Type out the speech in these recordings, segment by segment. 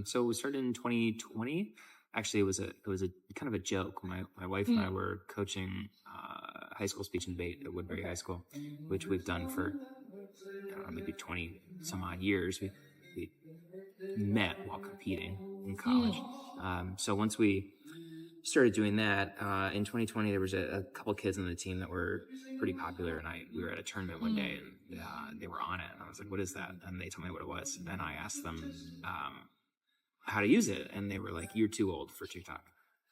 So we started in 2020. Actually, it was a kind of a joke. My wife and I were coaching high school speech and debate at Woodbury High School, which we've done for, I don't know, maybe 20 some odd years. We met while competing in college. So once we started doing that in 2020, there was a couple kids on the team that were pretty popular, and we were at a tournament one day, and they were on it, and I was like, "What is that?" And they told me what it was, and I asked them how to use it, and they were like, "You're too old for TikTok."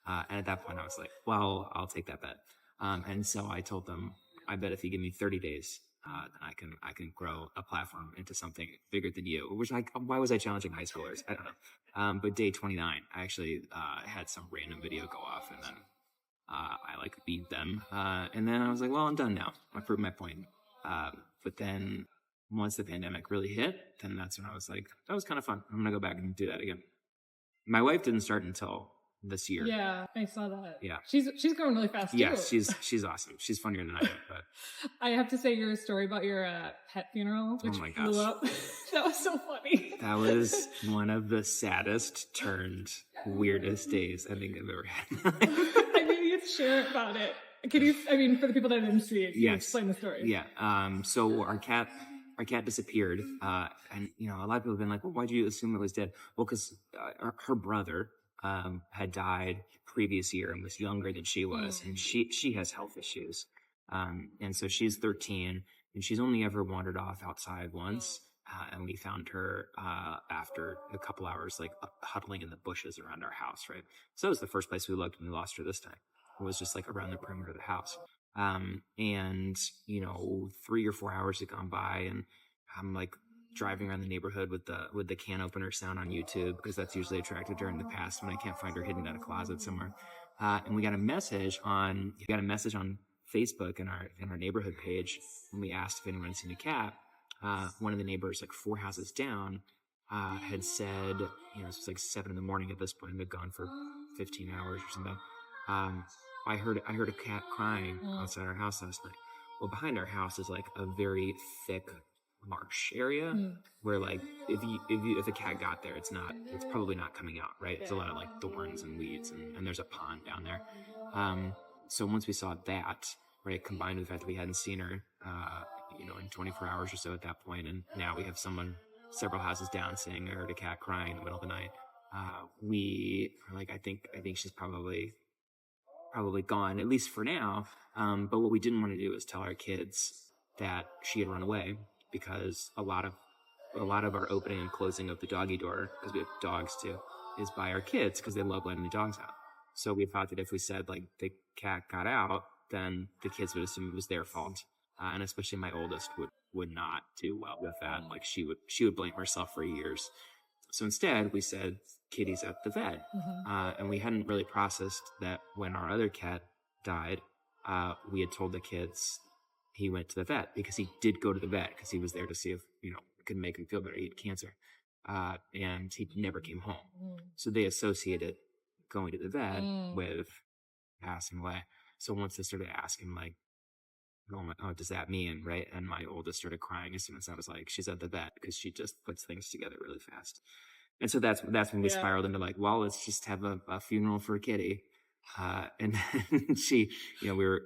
And at that point, I was like, "Well, I'll take that bet." And so I told them, "I bet if you give me 30 days, then I can grow a platform into something bigger than you." Which, like, why was I challenging high schoolers? I don't know. But day 29, I actually had some random video go off, and then I beat them. And then I was like, "Well, I'm done now. I proved my point." But then once the pandemic really hit, then that's when I was like, "That was kind of fun. I'm gonna go back and do that again." My wife didn't start until this year. Yeah, I saw that. Yeah, she's growing really fast too. Yes, she's awesome. She's funnier than I am. But I have to say, your story about your pet funeral, which blew up, that was so funny. That was one of the saddest turned weirdest days I think I've ever had. I mean, you share about it. Can you? I mean, for the people that didn't see it, can you explain the story? Yeah. So our cat disappeared, and a lot of people have been like, "Well, why'd you assume it was dead?" Well, because her brother had died previous year and was younger than she was, and she has health issues, and so she's 13, and she's only ever wandered off outside once, and we found her after a couple hours, like huddling in the bushes around our house, right? So that was the first place we looked, and we lost her this time. It was just like around the perimeter of the house. And 3 or 4 hours had gone by, and I'm like driving around the neighborhood with the can opener sound on YouTube, because that's usually attractive during the past when I can't find her hidden in a closet somewhere. And we got a message on Facebook in our neighborhood page when we asked if anyone had seen a cat. One of the neighbors, like 4 houses down, had said, this was like 7 a.m. at this point, and they'd gone for 15 hours or something. I heard a cat crying outside our house last night. Well, behind our house is like a very thick marsh area where, like, if a cat got there, it's probably not coming out, right? It's a lot of like thorns and weeds, and there's a pond down there. So once we saw that, right, combined with the fact that we hadn't seen her, in 24 hours or so at that point, and now we have someone several houses down saying I heard a cat crying in the middle of the night. We are like, I think she's probably gone, at least for now. But what we didn't want to do is tell our kids that she had run away, because a lot of our opening and closing of the doggy door, because we have dogs too, is by our kids, because they love letting the dogs out. So we thought that if we said like the cat got out, then the kids would assume it was their fault, and especially my oldest would not do well with that. Like she would blame herself for years. So instead, we said Kitty's at the vet, and we hadn't really processed that when our other cat died, we had told the kids he went to the vet, because he did go to the vet, because he was there to see if it could make him feel better. He had cancer, and he never came home. So they associated going to the vet with passing away. So once they started asking, like, "Oh, does that mean?" right? And my oldest started crying as soon as I was like, "She's at the vet," because she just puts things together really fast. And so that's when we spiraled into like, well, let's just have a funeral for a kitty. And then she, we were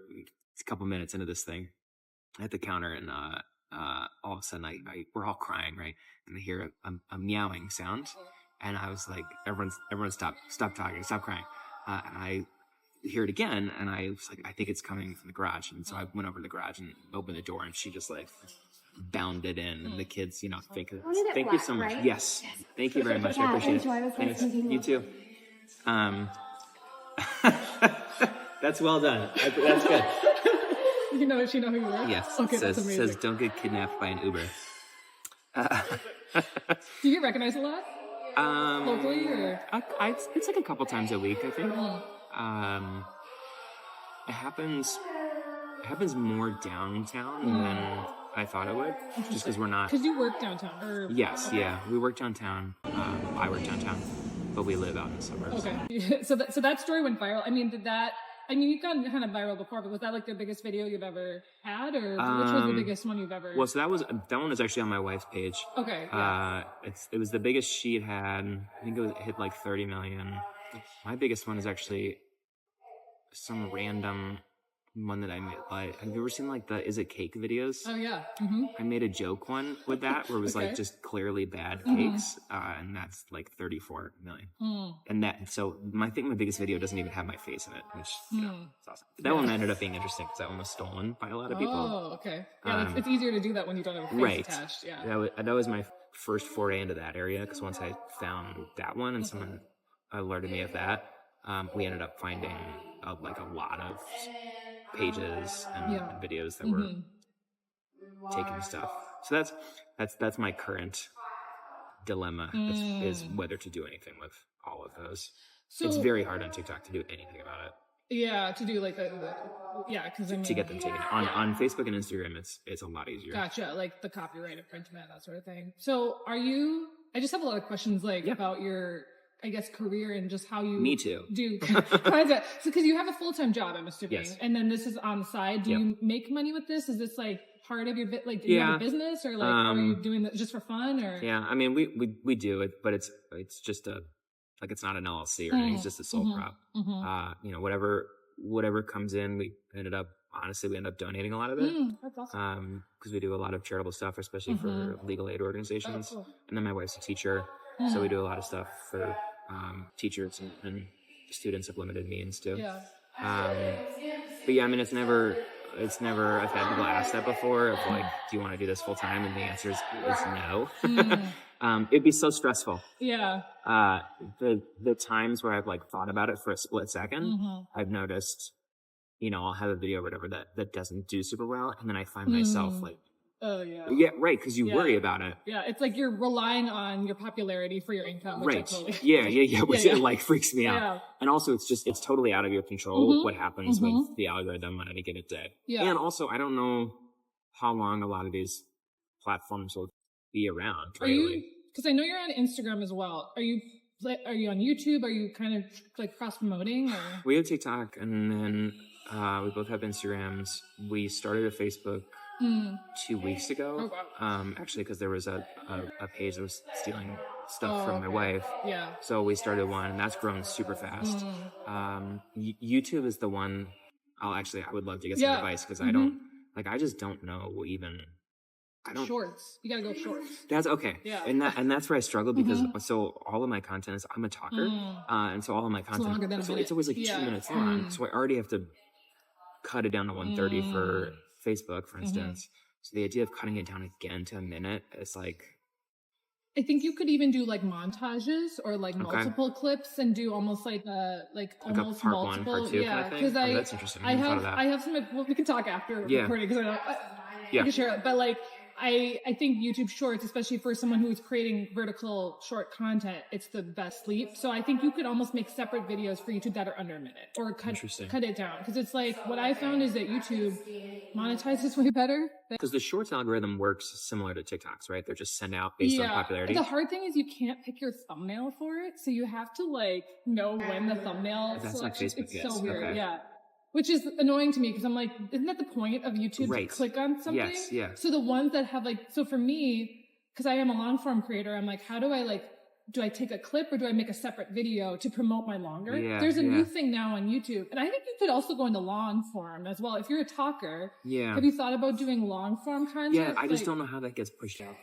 a couple minutes into this thing at the counter, and all of a sudden we're all crying, right? And I hear a meowing sound, and I was like, everyone stop talking, stop crying. And I hear it again, and I was like, I think it's coming from the garage. And so I went over to the garage and opened the door, and she just like bounded in, and the kids, thank you so much. Right? Yes. Thank you very much. I appreciate it. Thanks. You too. That's well done. That's good. She know who you are? Yes. Okay, that's amazing. Says don't get kidnapped by an Uber. Do you get recognized a lot? Locally, or? It's like a couple times a week, I think. It happens more downtown than I thought it would, just because we're not. Because you work downtown. Yes, yeah, we work downtown. I work downtown, but we live out in the suburbs. Okay, so that story went viral. I mean, did that I mean, you've gone kind of viral before, but was that like the biggest video you've ever had, or which was the biggest one you've ever? Well, so that one is actually on my wife's page. Okay. Yeah. It was the biggest she had. I think it hit like 30 million. My biggest one is actually some random one that I made. Like, have you ever seen like the Is It Cake videos? Oh yeah. I made a joke one with that where it was like just clearly bad cakes, and that's like 34 million. And so my biggest video doesn't even have my face in it, which is awesome. That one ended up being interesting because that one was stolen by a lot of people. Oh, okay. Yeah, it's easier to do that when you don't have a face attached. Yeah. That was my first foray into that area, because once I found that one and someone alerted me of that, we ended up finding like a lot of pages and videos that were taking stuff. So that's my current dilemma, is whether to do anything with all of those. So it's very hard on TikTok to do anything about it. Yeah, to do like because to get them taken on Facebook and Instagram, it's a lot easier. Gotcha, like the copyright infringement, that sort of thing. So I just have a lot of questions about your, I guess, career and just how you do kind of, so because you have a full-time job, I'm assuming, and then this is on the side. Do you make money with this? Is this like part of your bit, like do you have a business, or like are you doing this just for fun, or? Yeah, I mean we do it, but it's just it's not an LLC or anything. It's just a sole prop. Whatever comes in, we end up donating a lot of it. That's awesome. Because we do a lot of charitable stuff, especially for legal aid organizations. Oh, cool. And then my wife's a teacher, so we do a lot of stuff for teachers and students of limited means too. Yeah. But yeah, I mean, it's never. I've had people ask that before, of like, do you want to do this full time? And the answer is no. It'd be so stressful. Yeah. The times where I've like thought about it for a split second, I've noticed, I'll have a video or whatever that doesn't do super well, and then I find myself like, oh yeah. Yeah, right, because you worry about it. Yeah, it's like you're relying on your popularity for your income. Which right. Totally... Yeah. Which it like freaks me out. Yeah. And also it's totally out of your control what happens with the algorithm on any given day. Yeah. And also I don't know how long a lot of these platforms will be around. Really. Because I know you're on Instagram as well. Are you on YouTube? Are you kind of like cross promoting? We have TikTok, and then we both have Instagrams. We started a Facebook 2 weeks ago. Oh, wow. Actually, because there was a page that was stealing stuff from my wife. Yeah. So we started one, and that's grown super fast. YouTube is the one. I would love to get some advice, because I just don't know even. Shorts. You gotta go shorts. That's okay. Yeah. And that's where I struggle, because so all of my content is, I'm a talker, and so all of my content it's always like 2 minutes long. So I already have to cut it down to 1:30 for Facebook, for instance. So the idea of cutting it down again to a minute is like, I think you could even do like montages or like multiple clips and do almost like almost part multiple. 1, part 2 kind of thing. Because that's interesting. I have some. Well, we can talk after recording, because I can share it. But like, I think YouTube Shorts, especially for someone who is creating vertical short content, it's the best leap. So I think you could almost make separate videos for YouTube that are under a minute, or cut it down. Because it's like, what I found is that YouTube monetizes way better. Because the Shorts algorithm works similar to TikTok's, right? They're just sent out based on popularity. The hard thing is you can't pick your thumbnail for it. So you have to like know when the thumbnail selection. It's so weird. Okay. Yeah. Which is annoying to me, because I'm like, isn't that the point of YouTube to click on something? Yes, yeah. So the ones that have so for me, because I am a long form creator, I'm like, how do I do I take a clip, or do I make a separate video to promote my longer? Yeah, there's a new thing now on YouTube. And I think you could also go into long form as well. If you're a talker, have you thought about doing long form content? Yeah, I just don't know how that gets pushed out.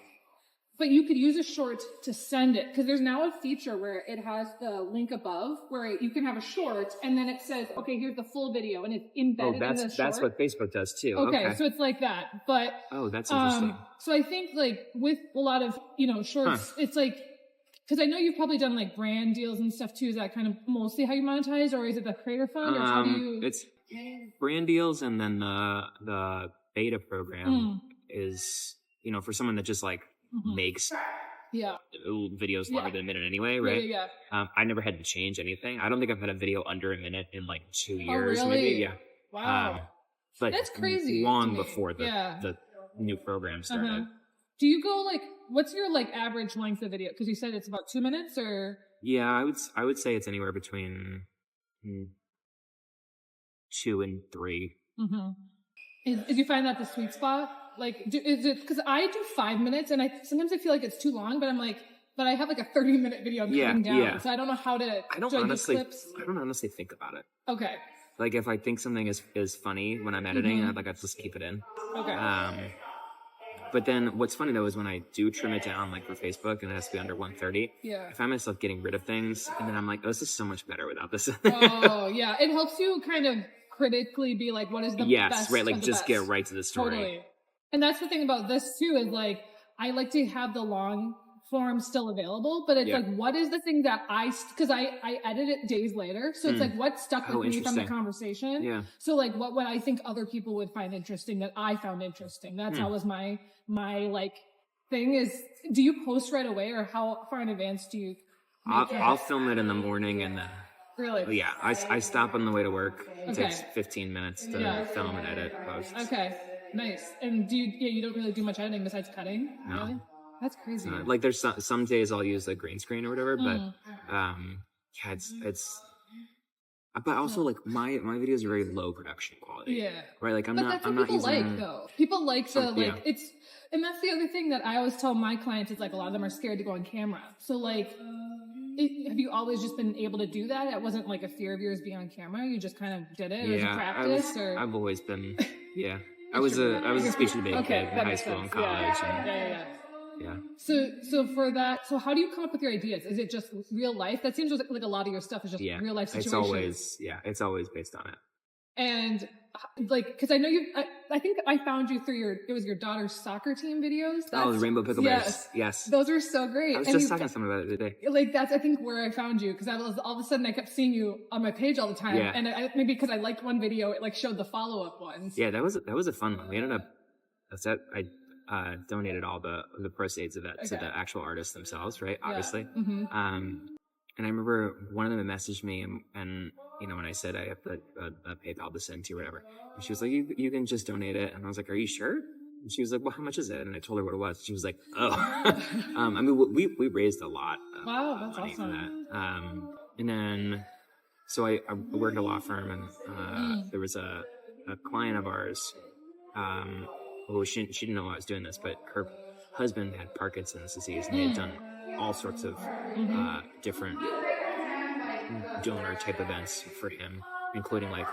But you could use a short to send it, because there's now a feature where it has the link above where you can have a short, and then it says, okay, here's the full video, and it's embedded in the short. That's what Facebook does too. Okay, so it's like that. But that's interesting. So I think with a lot of shorts, it's like, because I know you've probably done like brand deals and stuff too. Is that kind of mostly how you monetize, or is it the creator fund, or how do you? It's brand deals, and then the beta program is for someone that just like makes videos longer than a minute anyway, right? Yeah. I never had to change anything. I don't think I've had a video under a minute in like 2 years. Oh, really? Maybe. Yeah. Wow. But that's crazy. Long before the new program started. Do you go what's your average length of video? Because you said it's about 2 minutes, or? Yeah, I would say it's anywhere between 2 and 3. Mm-hmm. Is you find that the sweet spot? Like, is it, because I do 5 minutes and sometimes I feel like it's too long, but I'm like, but I have like a 30-minute video I'm cutting down. So I don't know how to, I don't honestly think about it. Okay. Like if I think something is funny when I'm editing, I just keep it in. Okay. But then what's funny though is when I do trim it down, like for Facebook, and it has to be under 130. Yeah. I find myself getting rid of things, and then I'm like, oh, this is so much better without this. Oh yeah, it helps you kind of critically be like, what is the best? Right, like just best? get right to the story. Totally. And that's the thing about this too, is like I like to have the long form still available, but it's like, what is the thing that because I edit it days later, so it's like what stuck with me from the conversation. Yeah. So like what I think other people would find interesting that I found interesting. That's always my like thing is. Do you post right away, or how far in advance do you? I'll film it in the morning and then. Really? Yeah, I stop on the way to work. It takes 15 minutes to film and edit, post. Okay, nice. And you don't really do much editing besides cutting? No. Really? That's crazy. Like there's some days I'll use a green screen or whatever, but it's. But also like my videos are very low production quality. Yeah. Right. Like I'm not using. Though people like it's. And that's the other thing that I always tell my clients is like a lot of them are scared to go on camera. So like, have you always just been able to do that? It wasn't like a fear of yours being on camera. You just kind of did it. Yeah, it was a practice. I've always been. Yeah, I was a speech and debate kid in high school and college. Yeah. So for that, so how do you come up with your ideas? Is it just real life? That seems like a lot of your stuff is just real life situations. It's always based on it. And like, because I know I think I found you through it was your daughter's soccer team videos. The Rainbow Pickle Bears. Yes. Those are so great. I was just talking to someone about it today. Like that's, I think, where I found you, because I was all of a sudden I kept seeing you on my page all the time. Yeah. And maybe because I liked one video, it like showed the follow-up ones. Yeah, that was a fun one. We ended up, I donated all the proceeds of that to the actual artists themselves, right? Obviously. Mm-hmm. And I remember one of them messaged me and when I said I have a PayPal to send to you or whatever, and she was like, you can just donate it. And I was like, are you sure? And she was like, well, how much is it? And I told her what it was. She was like, oh. I mean, we raised a lot of money for that. And then, so I worked at a law firm, and there was a client of ours, who she didn't know I was doing this, but her husband had Parkinson's disease, and they had done all sorts of different donor type events for him, including like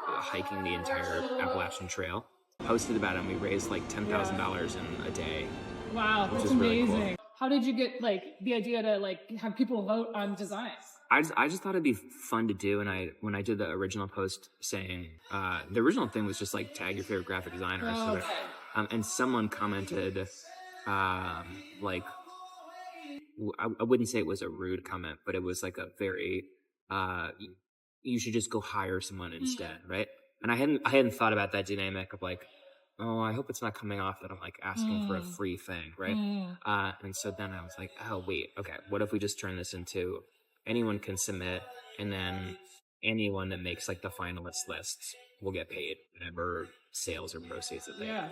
hiking the entire Appalachian Trail. Posted about it, and we raised like $10,000 in a day. Wow, that's amazing. Really cool. How did you get like the idea to like have people vote on designs? I just thought it'd be fun to do, and when I did the original post saying the original thing was just like tag your favorite graphic designer, and someone commented like I wouldn't say it was a rude comment, but it was like a very you should just go hire someone instead, right? And I hadn't thought about that dynamic of like, oh, I hope it's not coming off that I'm like asking for a free thing, right? And so then I was like, oh wait, okay, what if we just turn this into anyone can submit, and then anyone that makes like the finalist lists will get paid whatever sales or proceeds that they have.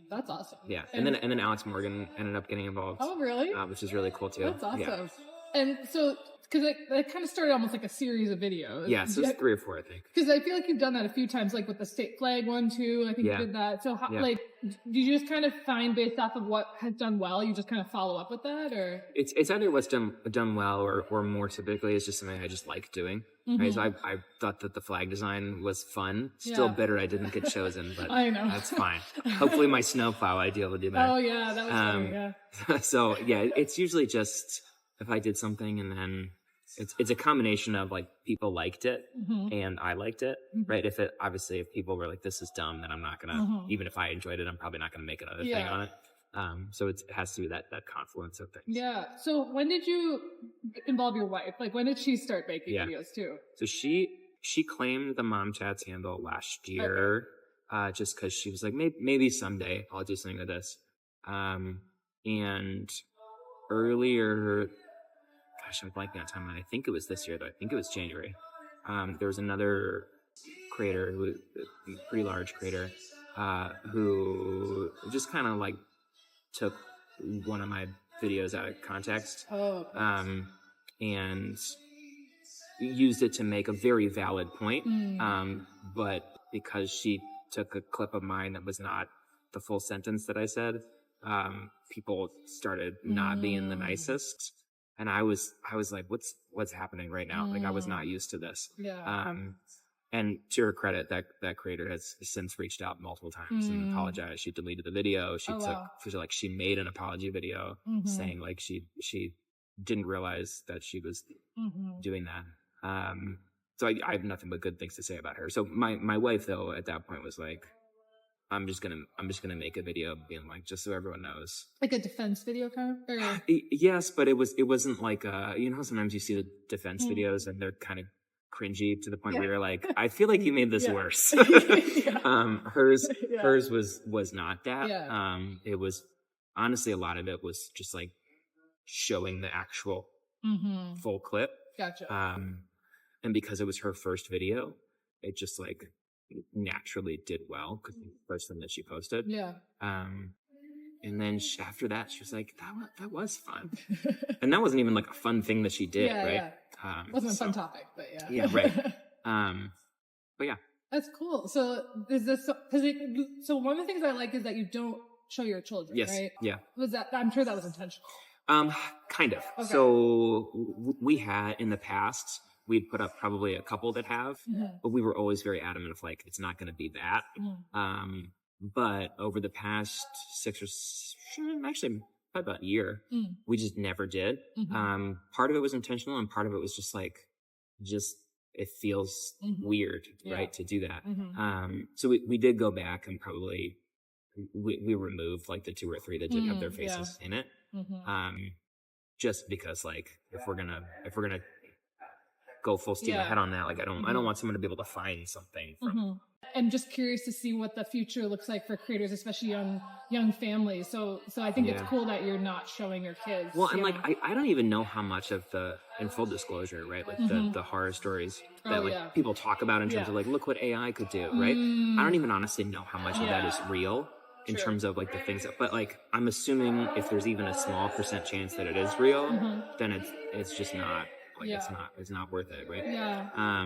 That's awesome. Yeah, and then Alex Morgan ended up getting involved. Oh, really? Which is really cool too. That's awesome. Yeah. And so, because it kind of started almost like a series of videos. Yeah, so it's 3 or 4, I think. Because I feel like you've done that a few times, like with the state flag one too. I think you did that. So, how, like, did you just kind of find based off of what has done well, you just kind of follow up with that, or? It's either what's done well, or more typically, it's just something I just like doing. Right? So I thought that the flag design was fun. Still bitter I didn't get chosen, but I know. That's fine. Hopefully my snowplow idea will do better. Oh yeah, that was funny, yeah. So yeah, it's usually just if I did something and then it's a combination of like people liked it and I liked it, right? If people were like, this is dumb, then I'm not gonna, even if I enjoyed it, I'm probably not gonna make another thing on it. So it has to be that confluence of things. Yeah. So when did you involve your wife? Like when did she start making videos too? So she claimed the Mom Chats handle last year, just cause she was like, maybe someday I'll do something with this. And earlier, gosh, I'm blanking on time. I think it was this year though. I think it was January. There was another creator, a pretty large creator, who just kind of like took one of my videos out of context. And used it to make a very valid point. But because she took a clip of mine that was not the full sentence that I said, people started not being the nicest. And I was like, what's happening right now? Like, I was not used to this. Yeah. And to her credit, that creator has since reached out multiple times and apologized. She deleted the video. She made an apology video saying like she didn't realize that she was doing that. So I have nothing but good things to say about her. So my wife though at that point was like, I'm just gonna make a video being like, just so everyone knows, like a defense video kind of. Or... Yes, but it wasn't like you know, sometimes you see the defense videos and they're kind of cringy to the point where you're like, I feel like you made this worse. Hers was not that. It was honestly, a lot of it was just like showing the actual full clip. Gotcha. And because it was her first video, it just like naturally did well because the first thing that she posted. Yeah. And then after that, she was like, that was fun. And that wasn't even like a fun thing that she did, right? Yeah. Wasn't a fun topic, but yeah. Yeah, right. But yeah. That's cool. So is this, so one of the things I like is that you don't show your children, yes. right? Yeah. Was that, I'm sure that was intentional. Kind of. Okay. So we had in the past, we'd put up probably a couple that have, but we were always very adamant of like, it's not going to be that. But over the past actually probably about a year, we just never did. Part of it was intentional and part of it was just like, it feels weird, right? To do that. So we did go back and probably, we removed like the 2 or 3 that did have their faces in it. Just because like, if we're gonna go full steam ahead on that, like I don't want someone to be able to find something from. I'm just curious to see what the future looks like for creators, especially young families. So I think it's cool that you're not showing your kids. Well, and like I don't even know how much of in full disclosure, right? Like the horror stories that people talk about in terms of like, look what AI could do, right? I don't even honestly know how much of that is real in terms of like the things that, but like I'm assuming if there's even a small % chance that it is real, then it's just not like it's not worth it, right? Yeah.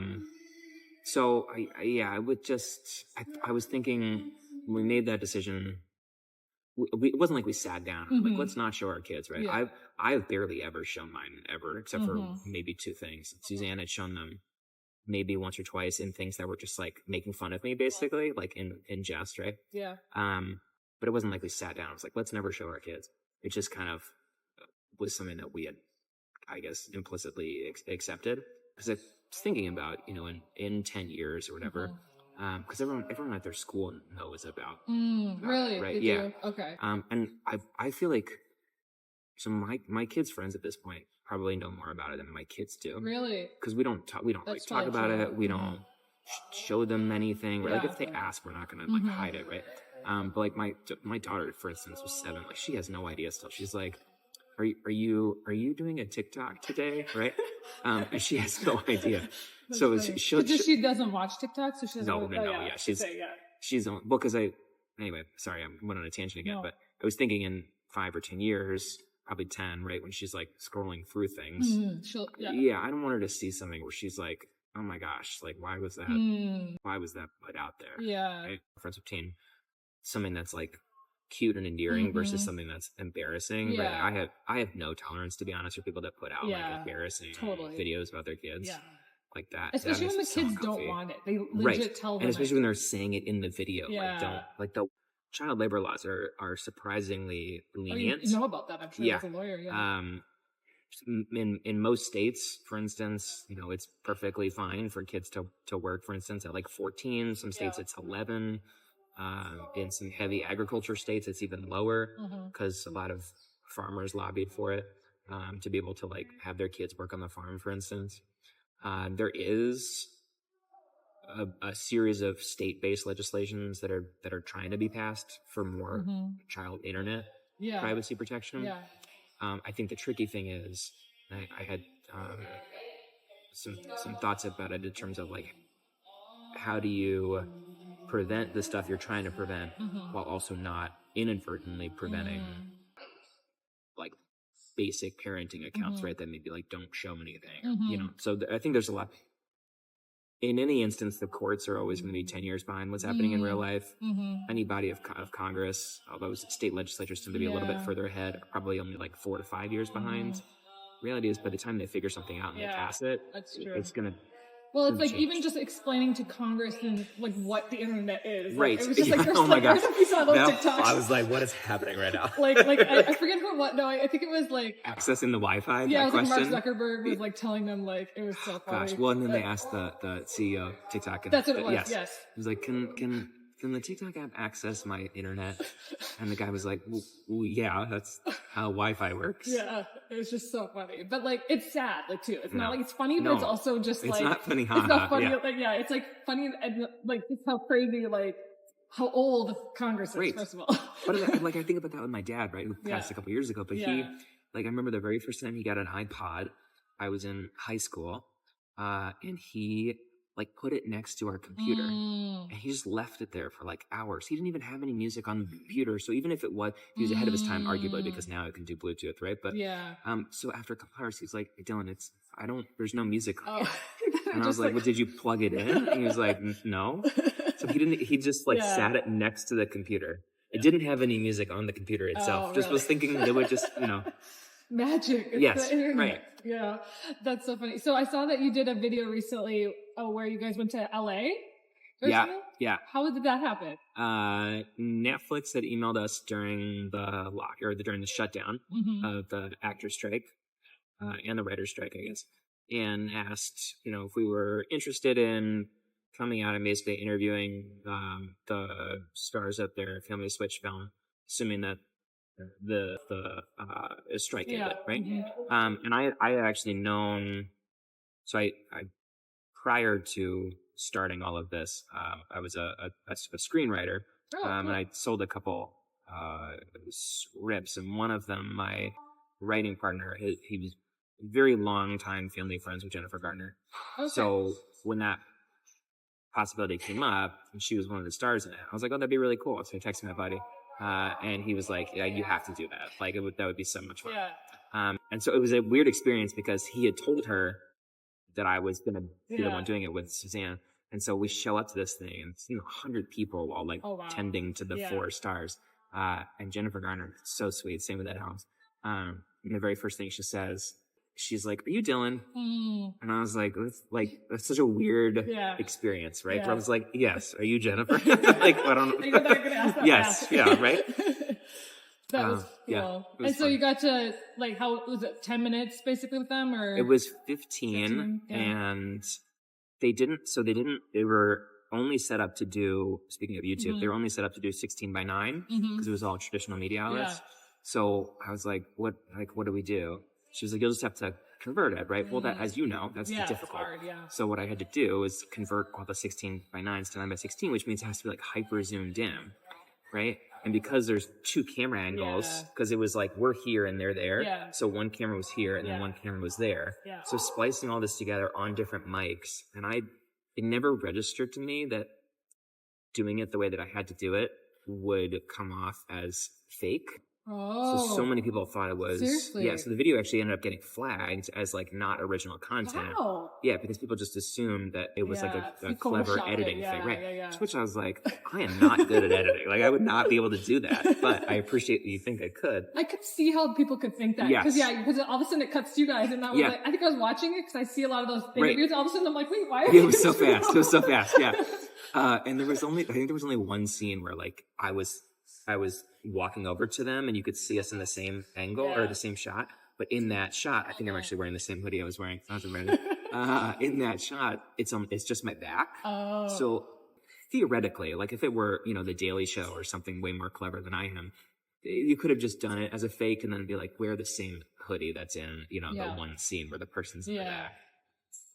So I would just, I was thinking when we made that decision, it wasn't like we sat down, like, let's not show our kids, right? Yeah. I've barely ever shown mine ever, except for maybe 2 things. Suzanne had shown them maybe once or twice in things that were just like making fun of me, basically, like in jest, right? Yeah. But it wasn't like we sat down. I was like, let's never show our kids. It just kind of was something that we had, I guess, implicitly accepted. Because I was thinking about, you know, in 10 years or whatever, because everyone at their school knows about really? it, right? They do? Okay. And I feel like my kids' friends at this point probably know more about it than my kids do. Really? Because we don't talk about it. We don't show them anything. Right? Like if they ask, we're not gonna like hide it, right? But like my daughter, for instance, was 7. Like she has no idea still. She's like, Are you doing a TikTok today? Right? And she has no idea. So she doesn't watch TikTok, so she doesn't. No. Yeah, she's on. Well, because anyway. Sorry, I went on a tangent again. No. But I was thinking in 5 or 10 years, probably 10, right, when she's like scrolling through things. I don't want her to see something where she's like, oh my gosh, like why was that? Why was that put out there? Yeah. Right? Friends obtain something that's like cute and endearing versus something that's embarrassing. Yeah. Right? I have no tolerance, to be honest, for people that put out like embarrassing videos about their kids. Yeah. Like that. Especially when the kids don't want it. They legit tell them. And especially when they're saying it in the video. Yeah. Like the child labor laws are surprisingly lenient. You know about that, I'm sure, as a lawyer. Yeah. In most states, for instance, you know, it's perfectly fine for kids to work, for instance, at like 14. Some states it's 11. In some heavy agriculture states, it's even lower because a lot of farmers lobbied for it to be able to like have their kids work on the farm, for instance. There is a series of state-based legislations that are trying to be passed for more child internet privacy protection. Yeah. I think the tricky thing is, I had some thoughts about it in terms of like, how do you prevent the stuff you're trying to prevent while also not inadvertently preventing like basic parenting accounts, right? That maybe like don't show anything, So I think there's a lot. In any instance, the courts are always going to be 10 years behind what's happening in real life. Any body of Congress, although state legislatures tend to be a little bit further ahead, are probably only like 4 to 5 years behind. Reality is, by the time they figure something out and they pass it, it's going to. Well, it's like even just explaining to Congress and like what the internet is. Right. Like, it was just like, oh my God. You saw those TikToks. I was like, what is happening right now? I forget what. No, I think it was like accessing the Wi-Fi. Yeah, it was like Mark Zuckerberg was like telling them like it was so funny. Gosh, well, and then they asked the CEO of TikTok. That's what it was. Yes. It was like, can the TikTok app access my internet? And the guy was like, well, yeah, that's how Wi-Fi works. Yeah, it was just so funny. But like, it's sad, like too. It's not like it's funny, but it's also just it's like not funny. It's not funny. It's like funny and like just how crazy, like how old Congress is. First of all, but like I think about that with my dad, right? Who passed a couple years ago. But he, like, I remember the very first time he got an iPod. I was in high school, and he like put it next to our computer and he just left it there for like hours. He didn't even have any music on the computer. So even if it was, he was ahead of his time, arguably, because now it can do Bluetooth, right? But so after a couple hours, he's like, hey, Dillon, there's no music on it. And I was like, well, did you plug it in? And he was like, no. So he just like sat it next to the computer. It didn't have any music on the computer itself. Just was thinking it would just, magic. It's yes, the internet. right. Yeah, that's so funny. So I saw that you did a video recently where you guys went to LA. Yeah. How did that happen? Netflix had emailed us during during the shutdown of the actor strike and the writer strike, I guess, and asked, if we were interested in coming out and basically interviewing the stars of their Family Switch film, assuming that the strike ended, right? And I had actually known, so I prior to starting all of this, I was a screenwriter, and I sold a couple scripts, and one of them, my writing partner, he was very long time family friends with Jennifer Garner. So when that possibility came up, and she was one of the stars in it, I was like, oh, that'd be really cool. So I texted my buddy. And he was like, yeah, you have to do that. Like, that would be so much fun. And so it was a weird experience because he had told her that I was going to be the one doing it with Suzanne. And so we show up to this thing and it's, 100 people all like tending to the 4 stars. And Jennifer Garner, so sweet. Same with Ed Helms. And the very first thing she says, she's like, are you Dillon? And I was like, that's such a weird experience, right? Where I was like, yes. Are you Jennifer? Like, I don't know. You're not gonna ask that fast. Yeah, right? That was cool. And so you got to, like, how was it, 10 minutes basically with them? Or it was 15 and they were only set up to do, speaking of YouTube, they were only set up to do 16 by 9 because it was all traditional media outlets. So I was like, what do we do? She was like, you'll just have to convert it, right? Well, that, as you know, that's difficult. Hard, So what I had to do is convert all the 16 by 9s to 9 by 16, which means it has to be like hyper zoomed in, right? And because there's 2 camera angles, because it was like, we're here and they're there. So one camera was here and then one camera was there. So splicing all this together on different mics. And it never registered to me that doing it the way that I had to do it would come off as fake. So many people thought it was. Seriously? Yeah, so the video actually ended up getting flagged as like not original content. Wow. Yeah, because people just assumed that it was like a clever editing thing, right? To which I was like, I am not good at editing. Like, I would not be able to do that, but I appreciate that you think I could. I could see how people could think that. Because all of a sudden it cuts to you guys, and that was like, I think I was watching it because I see a lot of those interviews. All of a sudden I'm like, wait, why are it was so fast. It was so fast, yeah. And I think there was only one scene where like I was walking over to them and you could see us in the same angle or the same shot. But in that shot, I think I'm actually wearing the same hoodie I was wearing. In that shot, it's just my back. So theoretically, like if it were, The Daily Show or something way more clever than I am, you could have just done it as a fake and then be like, wear the same hoodie that's in, the one scene where the person's in the back.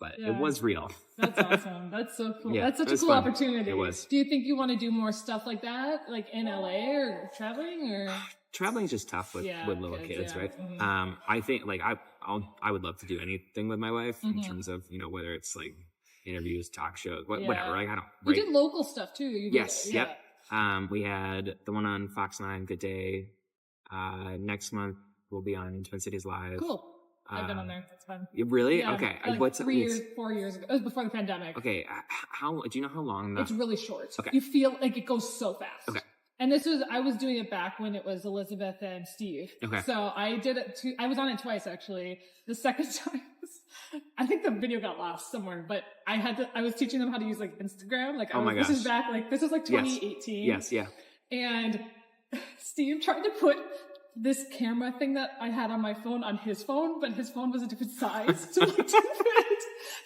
But it was real. That's awesome. That's so cool. That's such a cool opportunity. It was. Do you think you want to do more stuff like that, like in LA or traveling, or? Traveling's just tough with little kids, right? I think like I would love to do anything with my wife in terms of, whether it's like interviews, talk shows, whatever. Like I don't. You did local stuff too. Yes. We had the one on Fox 9, Good Day. Next month will be on Twin Cities Live. Cool. I've been on there. That's fun. Really? Yeah, okay. Like What's 4 years ago. It was before the pandemic. Okay. How do you know how long? It's really short. Okay. You feel like it goes so fast. Okay. And I was doing it back when it was Elizabeth and Steve. Okay. So I did it I was on it twice actually. The second time I think the video got lost somewhere, but I was teaching them how to use like Instagram. Like, this is back, like, this was like 2018. Yes. Yeah. And Steve tried to put this camera thing that I had on my phone on his phone, but his phone was a different size. So like,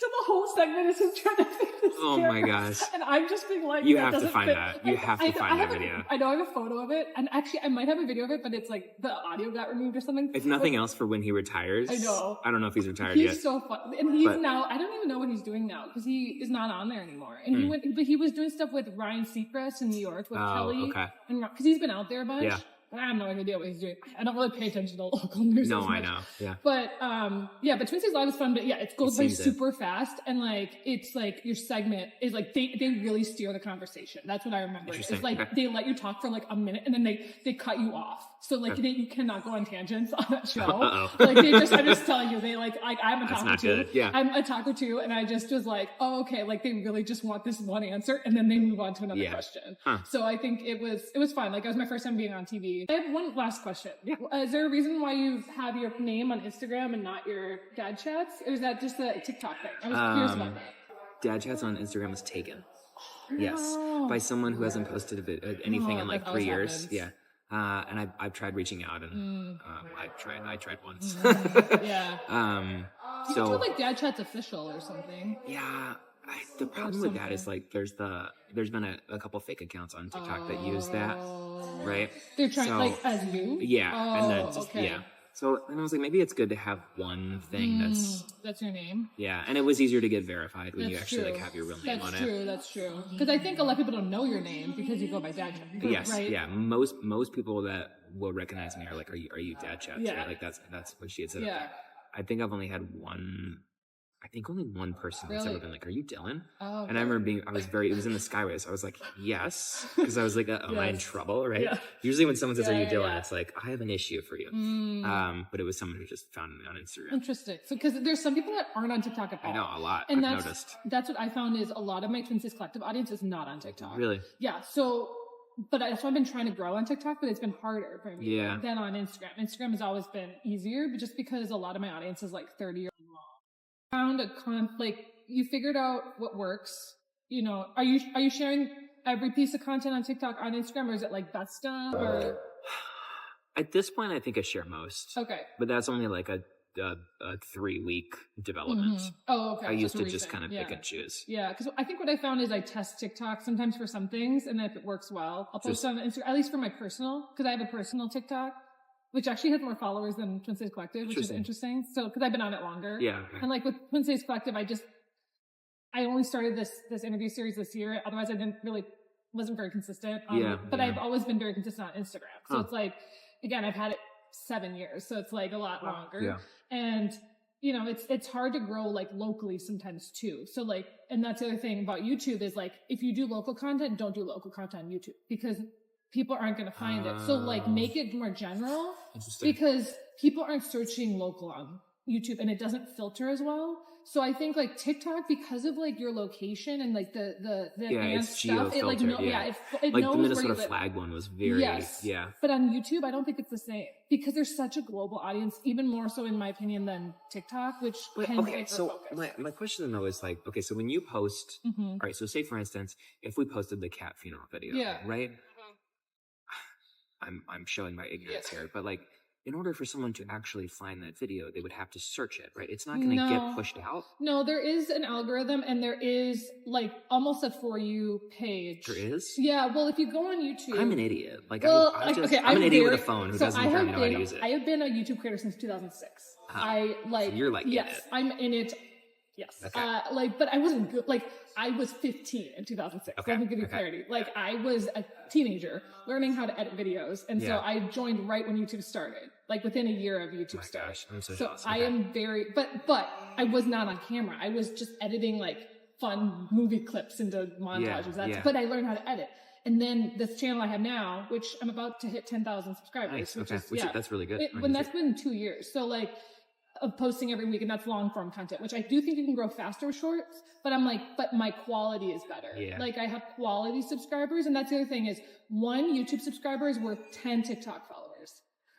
so the whole segment is him trying to fit this camera. My gosh. And I'm just being like, you have to find that. You have to find that video. I know I have a photo of it. And actually, I might have a video of it, but it's like the audio got removed or something. If nothing else, for when he retires. I know. I don't know if he's retired yet. He's so fun. And now, I don't even know what he's doing now because he is not on there anymore. And he was doing stuff with Ryan Seacrest in New York with Kelly. Okay. Because he's been out there a bunch. Yeah. I have no idea what he's doing. I don't really pay attention to local news. No, as much. I know. Yeah. But but Twin Cities Live is fun. But yeah, it goes by super fast, and like it's like your segment is like they really steer the conversation. That's what I remember. It's like they let you talk for like a minute, and then they cut you off. So like you cannot go on tangents on that show. Like I'm just telling you, I'm a talker too. Yeah. I'm a talker too, and I just was like, oh okay, like they really just want this one answer, and then they move on to another question. So I think it was fun. Like it was my first time being on TV. I have one last question. Yeah. Is there a reason why you have your name on Instagram and not your dad chats? Or is that just a TikTok thing? I was curious about that. Dad chats on Instagram was taken. Yes. By someone who hasn't posted anything in like 3 years. Happens. Yeah. And I've tried reaching out and I tried once. Yeah. You can do like dad chats official or something. Yeah. The problem with that is like there's been a couple fake accounts on TikTok that use that, right? They're trying like as you. Yeah, and then yeah. So and I was like, maybe it's good to have one thing that's your name. Yeah, and it was easier to get verified when you actually like have your real name on it. That's true. Because I think a lot of people don't know your name because you go by Dad Chat. Yes, right? Yeah. Most people that will recognize me are like, are you Dad Chat? Yeah. Right? Like that's what she had said. Yeah. I think I've only had one. I think only one person has ever been like, "Are you Dillon?" Oh, okay. And I remember it was in the Skyways. I was like, "Yes," because I was like, "Am I in trouble?" Right? Yeah. Usually when someone says, "Are you Dillon?" It's like, "I have an issue for you." But it was someone who just found me on Instagram. Interesting. So because there's some people that aren't on TikTok at all. I know a lot. And I've noticed. That's what I found is a lot of my Twin Cities Collective audience is not on TikTok. Really? Yeah. So. But that's why I've been trying to grow on TikTok, but it's been harder for me than on Instagram. Instagram has always been easier, but just because a lot of my audience is like 30 or more. Found you figured out what works. You know, are you sharing every piece of content on TikTok on Instagram, or is it like best stuff? Or at this point, I think I share most. Okay, but that's only like a 3-week development. Oh, okay. I used to just kind of pick and choose. Yeah, because I think what I found is I test TikTok sometimes for some things, and if it works well, I'll post on Instagram, at least for my personal, because I have a personal TikTok, which actually has more followers than Twin Cities Collective, which is interesting. So, because I've been on it longer. Yeah. And like with Twin Cities Collective, I only started this interview series this year. Otherwise, wasn't very consistent. But I've always been very consistent on Instagram. So it's like, again, I've had it 7 years. So it's like a lot longer. Yeah. And, you know, it's hard to grow like locally sometimes too. So like, and that's the other thing about YouTube is like, if you do local content, don't do local content on YouTube because people aren't going to find it. So like make it more general because people aren't searching local on YouTube and it doesn't filter as well. So I think like TikTok, because of like your location and like the it's stuff, it like, it like knows the Minnesota flag one was very, But on YouTube, I don't think it's the same because there's such a global audience, even more so in my opinion than TikTok, which can be so my question though is like, okay, so when you post, all right, so say for instance, if we posted the cat funeral video, right? I'm showing my ignorance here, but like, in order for someone to actually find that video, they would have to search it, right? It's not going to get pushed out. No, there is an algorithm and there is like almost a For You page. There is? Yeah. Well, if you go on YouTube. I'm an idiot. Like, I'm an idiot with a phone who doesn't apparently know how to use it. I have been a YouTube creator since 2006. So you're like, yes, I'm in it. Yes. Okay. But I wasn't good. Like, I was 15 in 2006. Okay. Let me give you clarity. Like, I was a teenager learning how to edit videos. And so I joined right when YouTube started, like within a year of YouTube starting. I'm so jealous. I am very, but I was not on camera. I was just editing like fun movie clips into montages. But I learned how to edit. And then this channel I have now, which I'm about to hit 10,000 subscribers. Nice. Which Okay. is, That's really good. When that's been 2 years. So like, of posting every week, and that's long form content, which I do think you can grow faster with shorts, but I'm like, but my quality is better. Yeah. Like I have quality subscribers, and that's the other thing is 1 YouTube subscriber is worth 10 TikTok followers.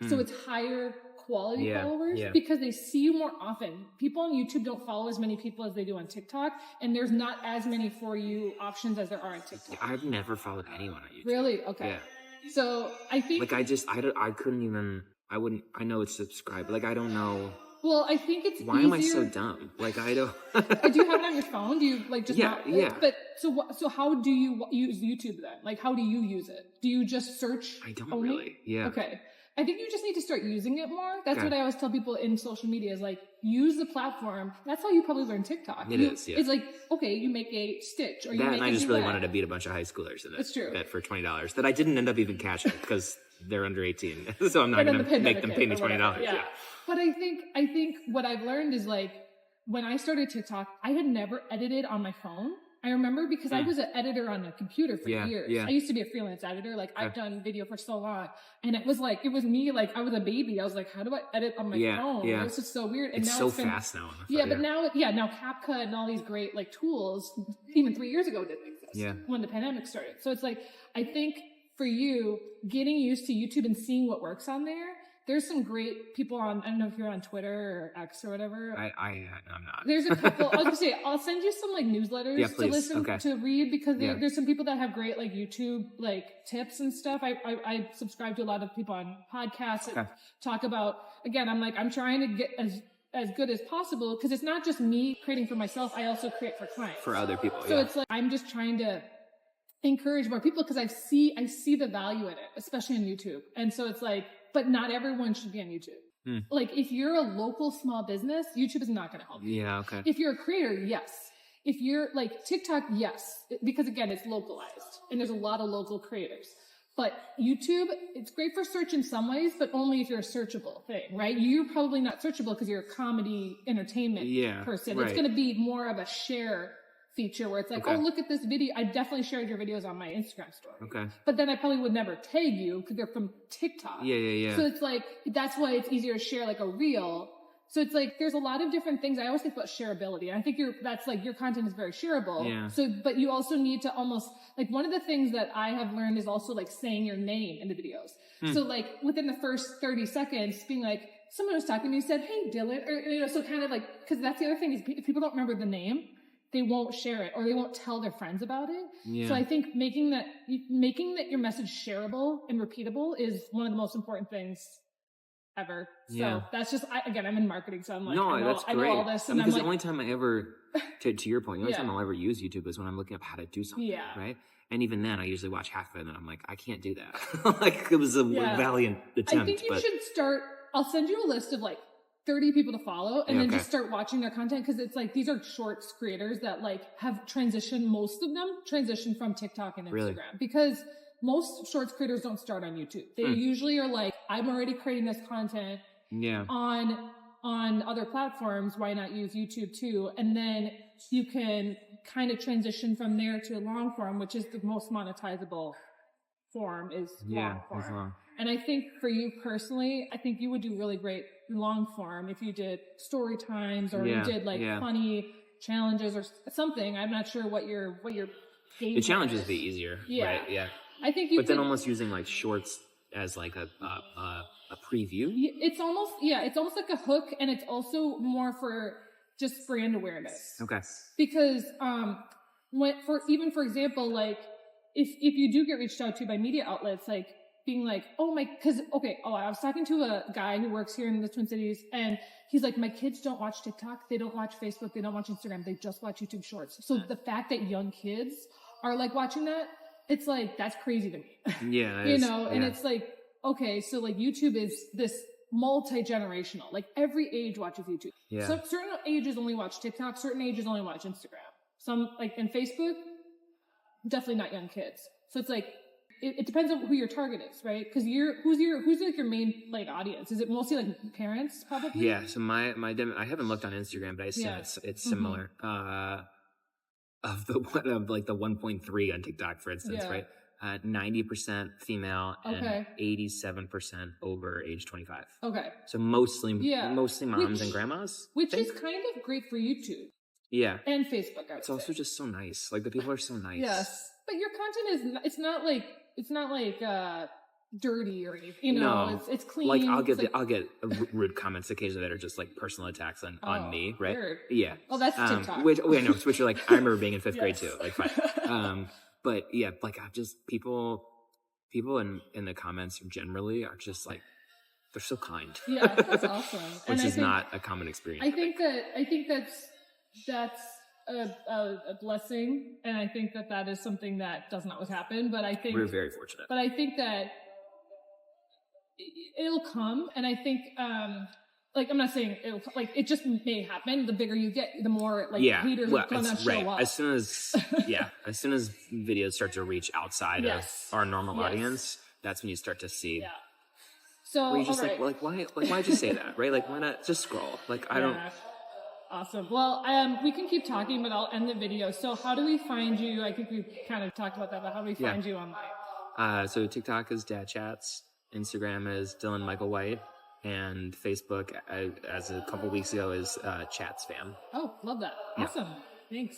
So it's higher quality followers because they see you more often. People on YouTube don't follow as many people as they do on TikTok, and there's not as many for you options as there are on TikTok. I've never followed anyone on YouTube. Really? Okay. Yeah. So I think like I couldn't even, I know it's subscribed. Like I don't know. Well, I think it's Why am I so dumb? Like I don't. Do you have it on your phone? Do you like just yeah. But so how do you use YouTube then? Like how do you use it? Do you just search? I don't only? Really. Yeah. Okay. I think you just need to start using it more. That's what I always tell people in social media is like, use the platform. That's how you probably learn TikTok. It's like, okay, you make a stitch or you make and I just really wanted to beat a bunch of high schoolers in that for $20 that I didn't end up even catching because they're under 18. So I'm not going to make them pay me $20. Yeah. But I think what I've learned is like, when I started TikTok, I had never edited on my phone. I remember because I was an editor on a computer for years. Yeah. I used to be a freelance editor. Like I've done video for so long, and it was me. Like I was a baby. I was like, how do I edit on my phone? Yeah. It was just so weird. And it's so fast now. But now CapCut and all these great like tools, even 3 years ago didn't exist when the pandemic started. So it's like, I think for you, getting used to YouTube and seeing what works on there, there's some great people on, I don't know if you're on Twitter or X or whatever. I'm not. There's a couple, I'll send you some like newsletters to listen to read because there's some people that have great like YouTube like tips and stuff. I subscribe to a lot of people on podcasts that talk about, again, I'm trying to get as good as possible because it's not just me creating for myself. I also create for clients. For other people. So it's like, I'm just trying to encourage more people because I see the value in it, especially on YouTube. And so it's like, but not everyone should be on YouTube. Like if you're a local small business, YouTube is not going to help you. Yeah, okay. If you're a creator, yes. If you're like TikTok, yes. Because again, it's localized and there's a lot of local creators. But YouTube, it's great for search in some ways, but only if you're a searchable thing, right? You're probably not searchable because you're a comedy entertainment person. Right. It's going to be more of a share feature where it's like, oh, look at this video. I definitely shared your videos on my Instagram story. Okay. But then I probably would never tag you because they're from TikTok. Yeah. So it's like, that's why it's easier to share like a reel. So it's like, there's a lot of different things. I always think about shareability. I think that's like your content is very shareable. Yeah. So, but you also need to almost like one of the things that I have learned is also like saying your name in the videos. So like within the first 30 seconds being like, someone was talking to me, said, hey, Dillon, or, so kind of like, cause that's the other thing is if people don't remember the name, they won't share it or they won't tell their friends about it. Yeah. So I think making that your message shareable and repeatable is one of the most important things ever. So that's just, I'm in marketing. So I'm like, I know all this. Because the only time I ever, to your point, the only time I'll ever use YouTube is when I'm looking up how to do something. Yeah. Right. And even then I usually watch half of it and I'm like, I can't do that. Like it was a valiant attempt. I think you should start, I'll send you a list of like 30 people to follow and then just start watching their content because it's like these are shorts creators that like have most of them transitioned from TikTok and Instagram because most shorts creators don't start on YouTube. They usually are like, I'm already creating this content on other platforms. Why not use YouTube too? And then you can kind of transition from there to long form, which is the most monetizable form is long form. And I think for you personally, I think you would do really great long form if you did story times or you did like funny challenges or something. I'm not sure what your game the challenges would be easier. Right? Yeah. I think you But then almost using like shorts as like a preview. It's almost like a hook and it's also more for just brand awareness. Okay. Because for example, like if you do get reached out to by media outlets, like being like, I was talking to a guy who works here in the Twin Cities and he's like, my kids don't watch TikTok. They don't watch Facebook. They don't watch Instagram. They just watch YouTube Shorts. So the fact that young kids are like watching that, it's like, that's crazy to me. Yeah. And it's like, okay, so like YouTube is this multi-generational, like every age watches YouTube. Yeah. So certain ages only watch TikTok. Certain ages only watch Instagram. Some like in Facebook, definitely not young kids. So it's like, it depends on who your target is, right? Because who's like your main like audience? Is it mostly like parents, probably? Yeah. So my I haven't looked on Instagram, but I assume it's similar. Of the 1.3 on TikTok, for instance, right? 90% female and 87% over age 25. Okay. So mostly moms and grandmas. Which is kind of great for YouTube. Yeah. And Facebook, It's also just so nice. Like, the people are so nice. Yes. But your content is, it's not like dirty or anything, you know, no. it's clean. Like, I'll get rude comments occasionally that are just like personal attacks on me, right? Weird. Yeah. Oh, that's TikTok. Which are like, I remember being in 5th grade too. Like, fine. But yeah, like, I've just, people in the comments generally are just like, they're so kind. Yeah, that's awesome. Which is not a common experience. I think that's a blessing, and I think that is something that doesn't always happen. But I think we're very fortunate. But I think that it'll come, and I think like, I'm not saying it'll, like, it just may happen. The bigger you get, the more like haters will come and show up. As soon as videos start to reach outside of our normal audience, that's when you start to see. Yeah. So you're just why'd you say that, right? Like, why not just scroll? Like, I don't. Awesome. Well, we can keep talking, but I'll end the video. So how do we find you? I think we kind of talked about that, but how do we find you online? So TikTok is Dad Chats, Instagram is Dillon Michael White, and Facebook, as a couple weeks ago, is Chats Fam. Oh, love that. Awesome. Thanks.